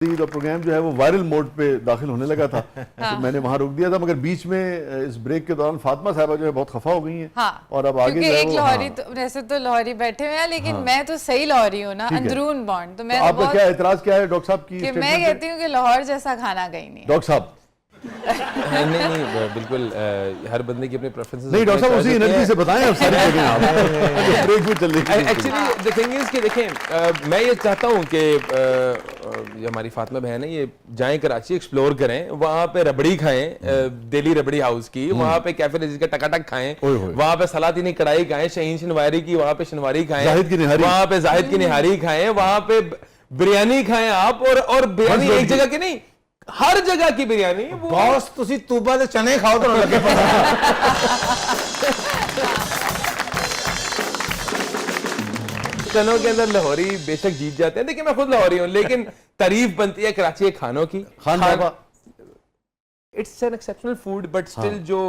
तो प्रोग्राम जो है वो वायरल मोड पे दाखिल होने लगा था। तो मैंने वहां रोक दिया था, मगर बीच में इस ब्रेक के दौरान फातिमा साहबा जो है बहुत खफा हो गई हैं। हाँ, और अब आगे जो है एक वो लाहौरी तो वैसे तो लाहौरी बैठे हुए हैं, लेकिन मैं तो सही लाहौरी हूँ ना, अंदरून बॉन्ड। तो मैं आपका क्या एतराज क्या है डॉक्टर साहब की? मैं कहती हूँ कि लाहौर जैसा खाना कहीं नहीं है। डॉक्टर साहब नहीं बिल्कुल, हर बंदे की अपनी प्रेफरेंसेस नहीं, डॉक्टर साहब उसी एनर्जी से बताएं आप सारी चीजें आप ब्रेक में चल रही। एक्चुअली द थिंग इज कि देखें, मैं ये चाहता हूँ कि ये हमारी फातिमा बहन है, ये जाएं कराची, एक्सप्लोर करें, वहाँ पे रबड़ी खाएं, दिल्ली रबड़ी हाउस की, वहाँ पे कैफे लजीज का टकाटक खाएं, वहाँ पे सलातीनी कढ़ाई खाएं, शहीन शनवारी की वहाँ पे शनवारी खाएं, वहाँ पे जाहिद की निहारी खाएं, वहाँ पे बिरयानी खाएं आप। और बिरयानी एक जगह की नहीं, हर जगह की बिरयानी। बॉस तुसी तूबा दे चने खाओ तो लगे चनों के अंदर लाहौरी बेशक जीत जाते हैं। देखिए मैं खुद लाहौरी हूं, लेकिन तारीफ बनती है कराची के खानों की। It's an exceptional food, but still जो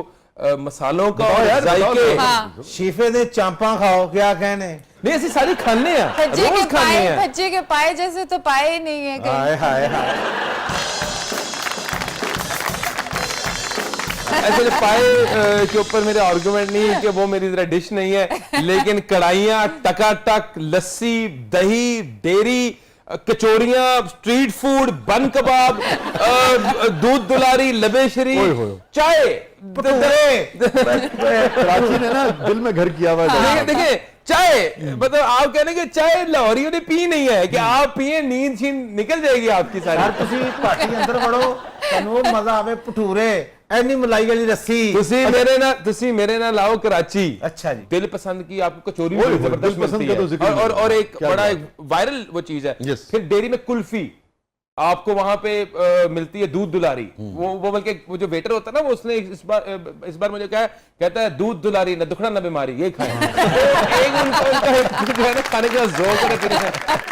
मसालों का जायके, शीफे दे चांपा खाओ, क्या कहने नहीं ऐसी सारी खाने हैं, रोज खाने हैं। भज्जे के पाए जैसे तो पाए ही नहीं है कहीं। हाय हाय हाय। ऐसे पाए के ऊपर मेरे आर्गुमेंट नहीं है कि वो मेरी तरह डिश नहीं है, लेकिन कढ़ाइयाँ, टकाटक, लस्सी, दही, डेयरी, कचौरियां, स्ट्रीट फूड, बन कबाब, दूध दुलारी, लबेशरी, चाय, कराची ने ना दिल में घर किया हुआ है। देखिए चाय, मतलब आप कहने के चाय लाहौरियों ने पी नहीं है कि आप पिए, नींद छीन निकल जाएगी आपकी सारी। यार तुसी पार्टी अंदर बढ़ो, तनु मजा आवे, भटूरे, एनी मलाई वाली रस्सी। तुसी मेरे ना लाओ कराची। अच्छा जी। दिल पसंद की आपको कचौरी जबरदस्त मिलती है, और एक बड़ा वायरल वो चीज है। फिर डेयरी में कुल्फी आपको वहां पे मिलती है, दूध दुलारी। वो बल्कि वो जो वेटर होता है ना, वो उसने इस बार मुझे कहता है दूध दुलारी, न दुखड़ा न बीमारी, ये खाएं। एक उनका जो है ना खाने का जोर।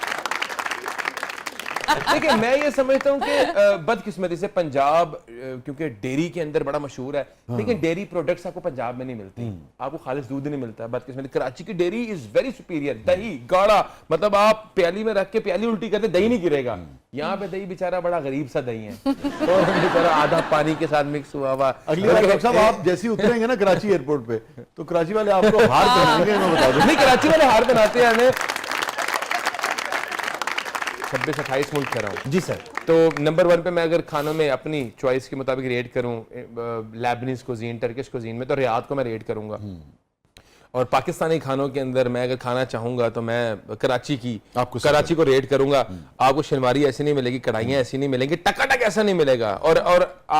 देखिए मैं ये समझता हूँ कि बदकिस्मती से पंजाब, क्योंकि डेयरी के अंदर बड़ा मशहूर है, लेकिन डेयरी प्रोडक्ट्स आपको पंजाब में नहीं मिलती, आपको खालिस दूध नहीं मिलता है। बदकिस्मती कराची की डेयरी इज वेरी सुपीरियर। दही गाढ़ा, मतलब आप प्याली में रख के प्याली उल्टी करते दही नहीं गिरेगा। यहाँ पे दही बेचारा बड़ा गरीब सा दही है, और बेचारा आधा पानी के साथ मिक्स हुआ हुआ। अगली बार डॉक्टर साहब आप जैसे उतरेंगे ना कराची एयरपोर्ट पे, तो कराची वाले आपको हार पहनाएंगे, मैं बता दूं। नहीं, कराची वाले हार बनाते हैं हमें। 26-28 मुल्क कर रहा हूँ जी सर। तो नंबर 1 पे मैं अगर खानों में अपनी चॉइस के मुताबिक रेट करूँ, लेबनीज कुजीन, टर्किश कुजीन में, तो रियाद को मैं रेट करूंगा। और पाकिस्तानी खानों के अंदर मैं अगर खाना चाहूंगा तो मैं कराची को रेट करूंगा। आपको शनवारी ऐसी नहीं मिलेगी, कढ़ाइयाँ ऐसी नहीं मिलेंगी, टकाटक ऐसा नहीं मिलेगा। और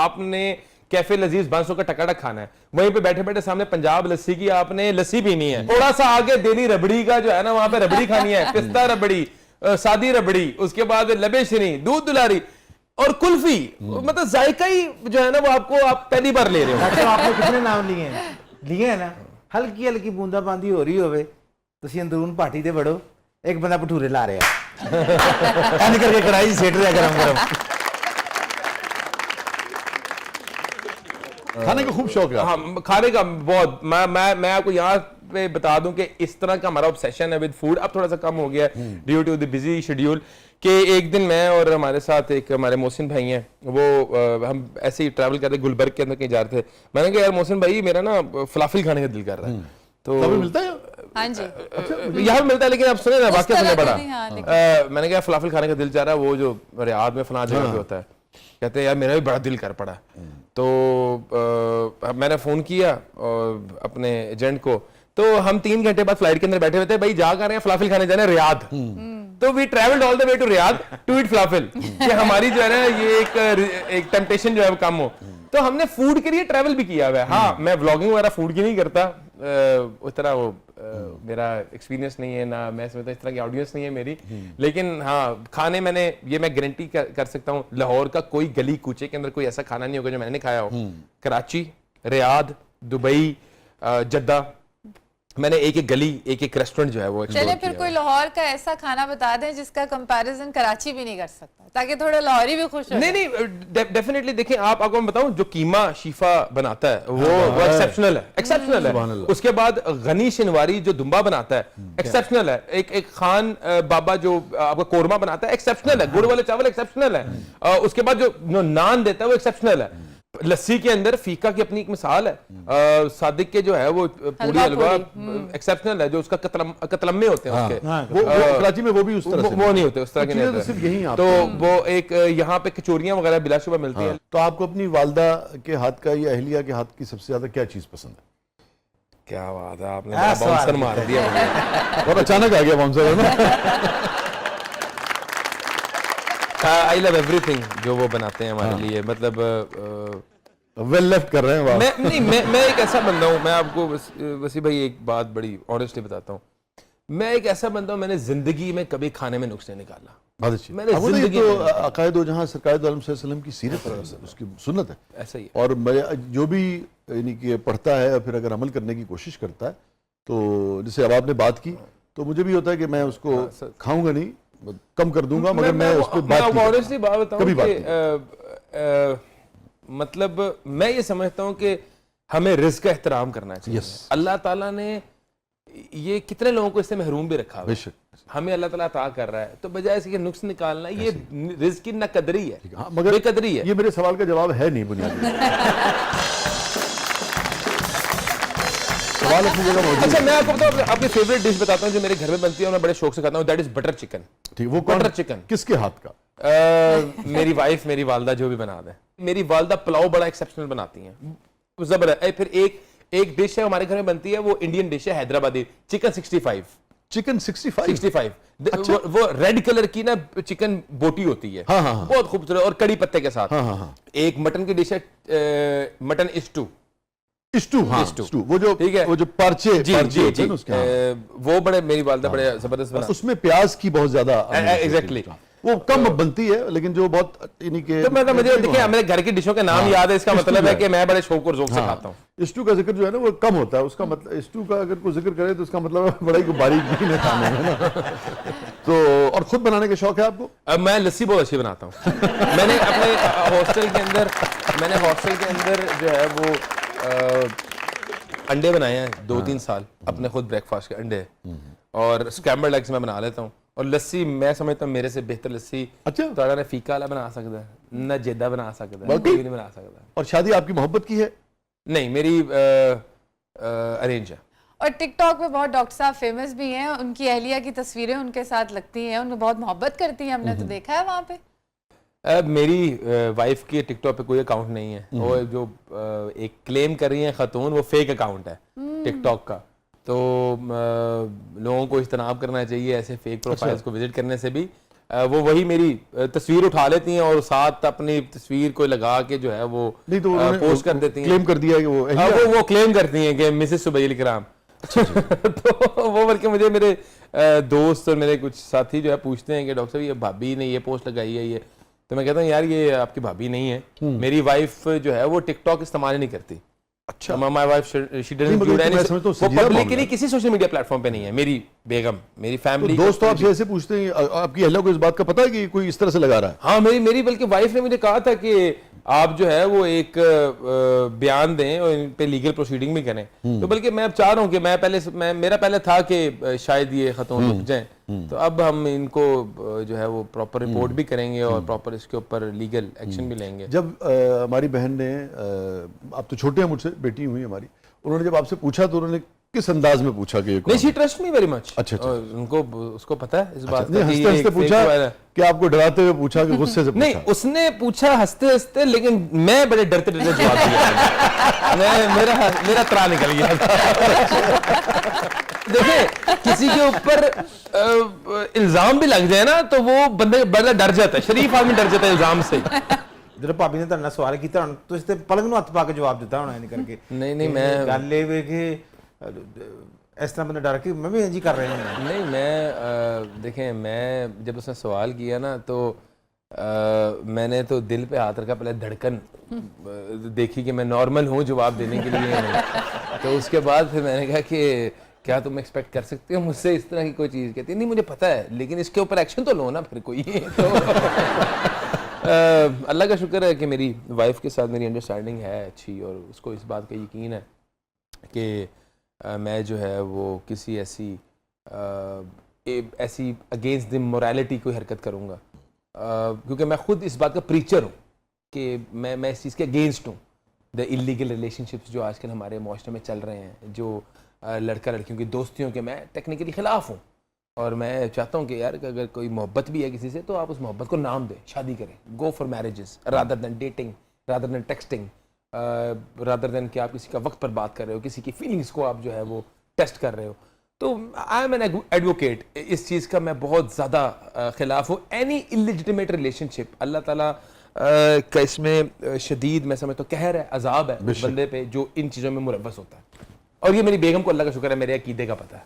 आपने कैफे लजीज 500 का टकाटक खाना है, वहीं पे बैठे बैठे सामने पंजाब लस्सी की आपने लस्सी पीनी है। थोड़ा सा आगे दिल्ली रबड़ी का जो है ना, वहां पे रबड़ी खानी है, पिस्ता रबड़ी, सादी रबड़ी, उसके बाद लबेशरी, दूध दुलारी और कुल्फी। मतलब जायका ही जो है ना वो आप पहली बार ले रहे हो। डॉक्टर आपने कितने नाम लिए हैं ना? हल्की हल्की बूंदाबांदी हो रही होवे, तुसी अंदरून पार्टी दे बड़ो, एक बंदा भटूरे ला रहा है ऐन करके कढ़ाई सेट रहा गरम गरम। खाने का खूब शौक है। हाँ, खाने का बहुत। मैं आपको यहाँ पे बता दूं कि इस तरह का हमारा ऑब्सेशन है विद फूड। अब थोड़ा सा कम हो गया due to the busy schedule. कि एक दिन मैं और हमारे साथ एक हमारे मोहसिन भाई हैं, वो हम ऐसे ही ट्रैवल कर रहे, गुलबर्ग के अंदर कहीं जा रहे थे। मैंने कहा यार मोहसिन भाई, मेरा ना फलाफिल खाने का दिल कर रहा है। तो मिलता है? हाँ जी, यहाँ मिलता है, लेकिन आप सुने ना वाकई सुने बड़ा। मैंने कहा फलाफिल खाने का दिल चाह रहा है, वो जो रियाद में फलां जगह पे होता है। कहते हैं यार मेरा भी बड़ा दिल कर पड़ा। तो मैंने फोन किया अपने एजेंट को, तो हम 3 घंटे बाद फ्लाइट के अंदर बैठे हुए थे। भाई जा कर रहे हैं, फलाफिल खाने जाना है रियाद। तो we travelled all the way to Riyadh to eat falafel, कि हमारी जो है ना ये एक टेम्पटेशन जो है वो कम हो। तो हमने फूड के लिए ट्रैवल भी किया हुआ है। हाँ, मैं व्लॉगिंग वगैरह फूड की नहीं करता, उस तरह वो मेरा एक्सपीरियंस नहीं है ना, मैं समझता इस तरह की ऑडियंस नहीं है मेरी। लेकिन हाँ, खाने मैंने ये मैं गारंटी कर सकता हूँ, लाहौर का कोई गली कूचे के अंदर कोई ऐसा खाना नहीं होगा जो मैंने नहीं खाया हो। कराची, रियाद, दुबई, जद्दा, मैंने एक एक गली एक एक रेस्टोरेंट जो है वो चले फिर कोई लाहौर का ऐसा खाना बता दें जिसका कंपैरिजन कराची भी नहीं कर सकता, ताकि थोड़े लाहौरी भी खुश हो। नहीं डेफिनेटली देखें, आपको मैं बताऊं, जो कीमा शीफा बनाता है वो एक्सेप्शनल है, एक्सेप्शनल है। उसके बाद गनी शिनवारी जो दुम्बा बनाता है एक्सेप्शनल है। एक खान बाबा जो आपका कोरमा बनाता है एक्सेप्शनल है। गुड़ वाले चावल एक्सेप्शनल है। उसके बाद जो नान देता है वो एक्सेप्शनल है। लस्सी के अंदर फीका की अपनी एक मिसाल है। सादिक के जो है वो पूरी हलवा एक्सेप्शनल है, जो उसका कतलम्मे होते हैं उसके, वो कराची में वो भी उस तरह से वो नहीं होते उस तरह के, तो सिर्फ यही तो वो एक यहाँ पे कचौरियां वगैरह बिलाशुबा मिलती हैं। तो आपको अपनी वालदा के हाथ का या अहलिया के हाथ की सबसे ज्यादा क्या चीज पसंद है? क्या बात है, आपने बाउंसर मार दिया मुझे। बहुत अचानक आ गया बाउंसर, है ना? आई लव एवरीथिंग जो वो बनाते हैं हमारे लिए, मतलब वेल लेफ्ट कर रहे हैं आप। मैं एक ऐसा बंदा हूँ, मैं आपको वसी भाई एक बात बड़ी ऑनेस्टली बताता हूँ, मैं एक ऐसा बंदा हूँ, मैंने जिंदगी में कभी खाने में नुक्स नहीं निकाला। बहुत अच्छी। मैंने अब वो तो ये जिंदगी तो में अकायद हो जहाँ सरकार दो आलम सल्लल्लाहु अलैहि वसल्लम की सीरत है, उसकी सुन्नत है। ऐसा ही है। और मैं जो भी यानी कि पढ़ता है और फिर अगर अमल करने की कोशिश करता है, तो जैसे अब आपने बात की, तो मुझे भी होता है कि मैं उसको खाऊंगा नहीं, कम कर दूंगा, मगर मैं उस पर बात ऑनेस्टली बात बताऊं कि मतलब मैं ये समझता हूं कि हमें रिस्क का एहतराम करना चाहिए। अल्लाह ताला ने ये कितने लोगों को इससे महरूम भी रखा है, हमें अल्लाह ताला अता कर रहा है, तो बजाय इसके नुक्स निकालना, ये रिस्क की नकदरी है, मगर बेकदरी है। ये मेरे सवाल का जवाब है नहीं बुनियादी सवाल अपनी जगह मौजूद। अच्छा मैं आपको बताऊं, आपकी फेवरेट डिश बताता हूं जो मेरे घर में बनती है और मैं बड़े शौक से खाता हूं, दैट इज बटर चिकन। ठीक, वो बटर चिकन किसके हाथ का? मेरी वाइफ, मेरी वालदा जो भी बना दे। मेरी वालदा पुलाव बड़ा एक्सेप्शनल बनाती हैं, जबरदस्त। फिर एक डिश है हमारे घर में बनती है, वो इंडियन डिश है हैदराबादी, चिकन 65। चिकन 65? अच्छा? वो रेड कलर की ना चिकन बोटी होती है, हाँ। बहुत खूबसूरत, और कड़ी पत्ते के साथ। हाँ। एक मटन की डिश है, मटन स्टू, वो जो ठीक है, वो जो पार्चे जी होते हैं उसके, वो बड़े मेरी वालदा बड़े जबरदस्त बना। उसमें प्याज की बहुत ज्यादा एग्जैक्टली वो कम बनती है, लेकिन जो बहुत यानी कि तो मतलब मुझे देखिए मेरे घर की डिशों के नाम याद है, इसका मतलब है कि मैं बड़े शौक और ज़ौक़ से खाता हूँ। स्टू का जिक्र जो है ना वो कम होता है, उसका मतलब स्टू का अगर कोई जिक्र करे तो उसका मतलब बड़ा ही बारीकी में खाना है ना। तो और खुद बनाने का शौक है आपको? अब मैं लस्सी बहुत अच्छी बनाता हूँ। मैंने अपने हॉस्टल के अंदर जो है वो अंडे बनाए हैं 2-3 साल, अपने खुद ब्रेकफास्ट के अंडे, और स्क्रैम्बल्ड एग्स मैं बना लेता हूँ। और लस्सी मैं समझता हूँ मेरे से बेहतर लस्सी तो ने फीका वाला बना सकता है, न जेदा बना सकता है, कोई नहीं बना सकता। और शादी आपकी मोहब्बत की है? नहीं, मेरी अरेंज है। और टिकटॉक पे बहुत डॉक्टर साहब फेमस भी हैं, उनकी अहलिया की तस्वीरें उनके साथ लगती हैं, उनको बहुत मोहब्बत करती हैं, हमने तो देखा है वहाँ पे। मेरी वाइफ की टिकटॉक पे कोई अकाउंट नहीं है, वो जो एक क्लेम कर रही है खातून, वो फेक अकाउंट है टिकटॉक का। तो लोगों को इज्तनाब करना चाहिए ऐसे फेक प्रोफाइल्स को विजिट करने से भी। वो वही मेरी तस्वीर उठा लेती हैं और साथ अपनी तस्वीर को लगा के जो है वो नहीं तो पोस्ट कर देती हैं, क्लेम कर दिया कि वो क्लेम करती हैं कि मिसेस सुबैल कराम। तो वो बल्कि मुझे मेरे दोस्त और मेरे कुछ साथी जो है पूछते हैं कि डॉक्टर साहब ये भाभी ने ये पोस्ट लगाई है, ये, तो मैं कहता हूँ यार ये आपकी भाभी नहीं है, मेरी वाइफ जो है वो टिकटॉक इस्तेमाल ही नहीं करती। अच्छा, my wife she doesn't do anything, वो पब्लिकली किसी सोशल मीडिया प्लेटफॉर्म पे नहीं है। मेरी बेगम, मेरी फैमिली, दोस्त आपसे ऐसे पूछते हैं, आपकी अहलिया को इस बात का पता है कि कोई इस तरह से लगा रहा है? हाँ, मेरी बल्कि वाइफ ने मुझे कहा था कि आप जो है वो एक बयान दें और इन पे लीगल प्रोसीडिंग भी करें। तो बल्कि मैं अब चाह रहा हूँ कि मेरा पहले था कि शायद ये खतौन रुक जाएं, तो अब हम इनको जो है वो प्रॉपर रिपोर्ट भी करेंगे और प्रॉपर इसके ऊपर लीगल एक्शन भी लेंगे। जब हमारी बहन ने, आप तो छोटे हैं मुझसे, बेटी हुई हमारी, उन्होंने जब आपसे पूछा तो उन्होंने किस अंदाज में पूछा कि नहीं, she trust me very much. अच्छा। उनको उसको पता है इस बात का। हंसते हंसते पूछा कि आपको डराते हुए पूछा कि गुस्से से पूछा? नहीं, उसने पूछा हंसते हंसते, लेकिन मैं बड़े डरते डरते जवाब दिया। मेरा त्रा निकल गया। देखिए किसी के ऊपर इल्जाम भी लग जाए ना तो वो बंदा डर जाता है, शरीफ आदमी डर जाता है इल्जाम से। ਜਦੋਂ ਭਾਬੀ ਨੇ ਤੁਹਾਡਾ ਸਵਾਲ ਕੀਤਾ ਹੁਣ ਤੁਸੀਂ ਤੇ ਪਲਕ ਨੂੰ ਹੱਥ ਪਾ ਕੇ ਜਵਾਬ ਦਿੱਤਾ ਹੋਣਾ ਇਹਨੇ ਕਰਕੇ। नहीं मैं ਗੱਲ ਇਹ ਵੇ ਕਿ इस तरह मैंने डर के मैं भी इंज ही कर रहे हैं। नहीं मैं देखें, मैं जब उसने सवाल किया ना तो मैंने तो दिल पे हाथ रखा, पहले धड़कन देखी कि मैं नॉर्मल हूँ जवाब देने के लिए नहीं। तो उसके बाद फिर मैंने कहा कि क्या तुम एक्सपेक्ट कर सकते हो मुझसे इस तरह की कोई चीज़? कहती नहीं मुझे पता है, लेकिन इसके ऊपर एक्शन तो लो ना फिर कोई। तो अल्लाह का शुक्र है कि मेरी वाइफ के साथ मेरी अंडरस्टैंडिंग है अच्छी, और उसको इस बात का यकीन है कि मैं जो है वो किसी ऐसी अगेंस्ट द मोरालिटी कोई हरकत करूँगा, क्योंकि मैं खुद इस बात का प्रीचर हूँ कि मैं इस चीज़ के अगेंस्ट हूँ। द इलीगल रिलेशनशिप्स जो आजकल हमारे माशरे में चल रहे हैं, जो लड़का लड़कियों की दोस्तियों के, मैं टेक्निकली ख़िलाफ़ हूँ। और मैं चाहता हूँ कि यार अगर कोई मोहब्बत भी है किसी से तो आप उस मोहब्बत को नाम दें, शादी करें, go for marriages rather than dating, rather than texting, rather than कि आप किसी का वक्त पर बात कर रहे हो, किसी की फीलिंग्स को आप जो है वो टेस्ट कर रहे हो। तो आई एम एन एडवोकेट, इस चीज़ का मैं बहुत ज़्यादा ख़िलाफ़ हूँ। एनी इलिजिटिमेट रिलेशनशिप, अल्लाह ताला का इसमें शदीद मैं समझता हूँ कहर है, अजाब है उस बंदे पे जो इन चीज़ों में मुलव्वस होता है। और ये मेरी बेगम को अल्लाह का शुक्र है मेरे अकीदे का पता है।